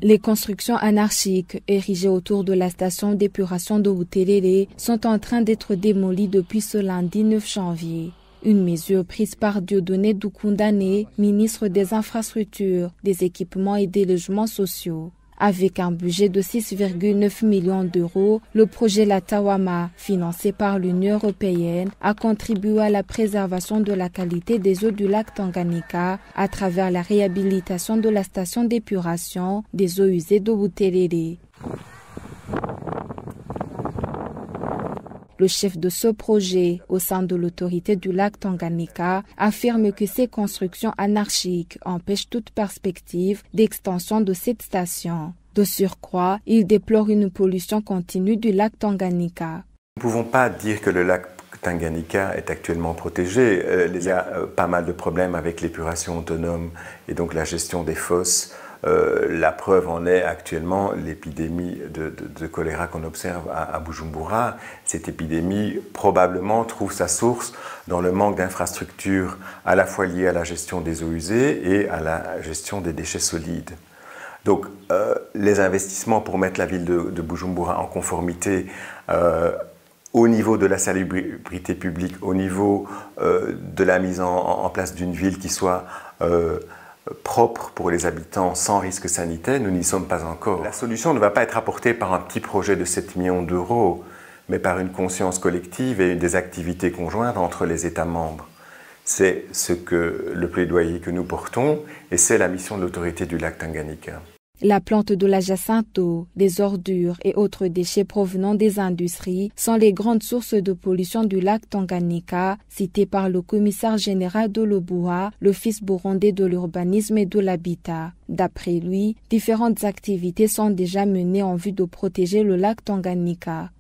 Les constructions anarchiques érigées autour de la station d'épuration de Boutelele sont en train d'être démolies depuis ce lundi 9 janvier. Une mesure prise par Dieudonné Doukoundane, ministre des Infrastructures, des Équipements et des Logements sociaux. Avec un budget de 6,9 millions d'euros, le projet Latawama, financé par l'Union européenne, a contribué à la préservation de la qualité des eaux du lac Tanganyika à travers la réhabilitation de la station d'épuration des eaux usées de Boutelele. Le chef de ce projet, au sein de l'autorité du lac Tanganyika, affirme que ces constructions anarchiques empêchent toute perspective d'extension de cette station. De surcroît, il déplore une pollution continue du lac Tanganyika. Nous ne pouvons pas dire que le lac Tanganyika est actuellement protégé. Il y a pas mal de problèmes avec l'épuration autonome et donc la gestion des fosses. La preuve en est actuellement l'épidémie de choléra qu'on observe à Bujumbura. Cette épidémie probablement trouve sa source dans le manque d'infrastructures à la fois liées à la gestion des eaux usées et à la gestion des déchets solides. Donc les investissements pour mettre la ville de Bujumbura en conformité au niveau de la salubrité publique, au niveau de la mise en place d'une ville qui soit propre pour les habitants sans risque sanitaire, nous n'y sommes pas encore. La solution ne va pas être apportée par un petit projet de 7 millions d'euros, mais par une conscience collective et des activités conjointes entre les États membres. C'est le plaidoyer que nous portons et c'est la mission de l'autorité du lac Tanganyika. La plante de la Jacinto, des ordures et autres déchets provenant des industries sont les grandes sources de pollution du lac Tanganyika, citées par le commissaire général de l'OBUA, l'Office burundais de l'urbanisme et de l'habitat. D'après lui, différentes activités sont déjà menées en vue de protéger le lac Tanganyika.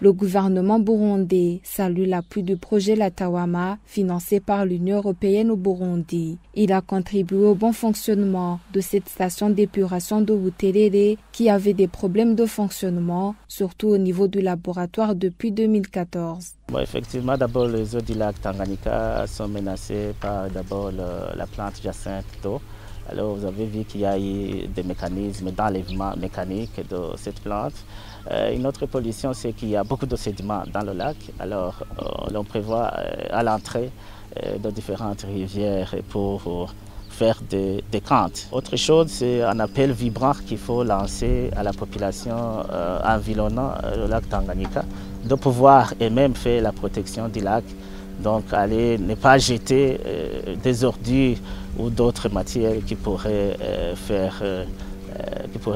Le gouvernement burundais salue l'appui du projet Latawama, financé par l'Union européenne au Burundi. Il a contribué au bon fonctionnement de cette station d'épuration de Boutelele qui avait des problèmes de fonctionnement, surtout au niveau du laboratoire depuis 2014. Effectivement, d'abord les eaux du lac Tanganyika sont menacées par d'abord la plante Jacinto. Alors vous avez vu qu'il y a eu des mécanismes d'enlèvement mécanique de cette plante. Une autre pollution, c'est qu'il y a beaucoup de sédiments dans le lac. Alors l'on prévoit à l'entrée de différentes rivières pour faire des cantes. Autre chose, c'est un appel vibrant qu'il faut lancer à la population environnant le lac Tanganyika de pouvoir et même faire la protection du lac. Donc ne pas jeter des ordures ou d'autres matières qui pourraient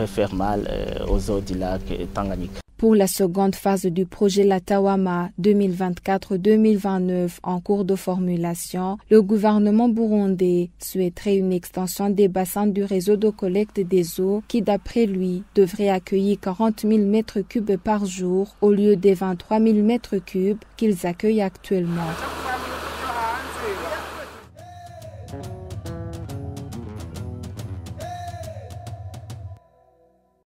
faire mal aux eaux du lac Tanganyika. Pour la seconde phase du projet Latawama 2024-2029 en cours de formulation, le gouvernement burundais souhaiterait une extension des bassins du réseau de collecte des eaux qui, d'après lui, devrait accueillir 40 000 m3 par jour au lieu des 23 000 m3 qu'ils accueillent actuellement.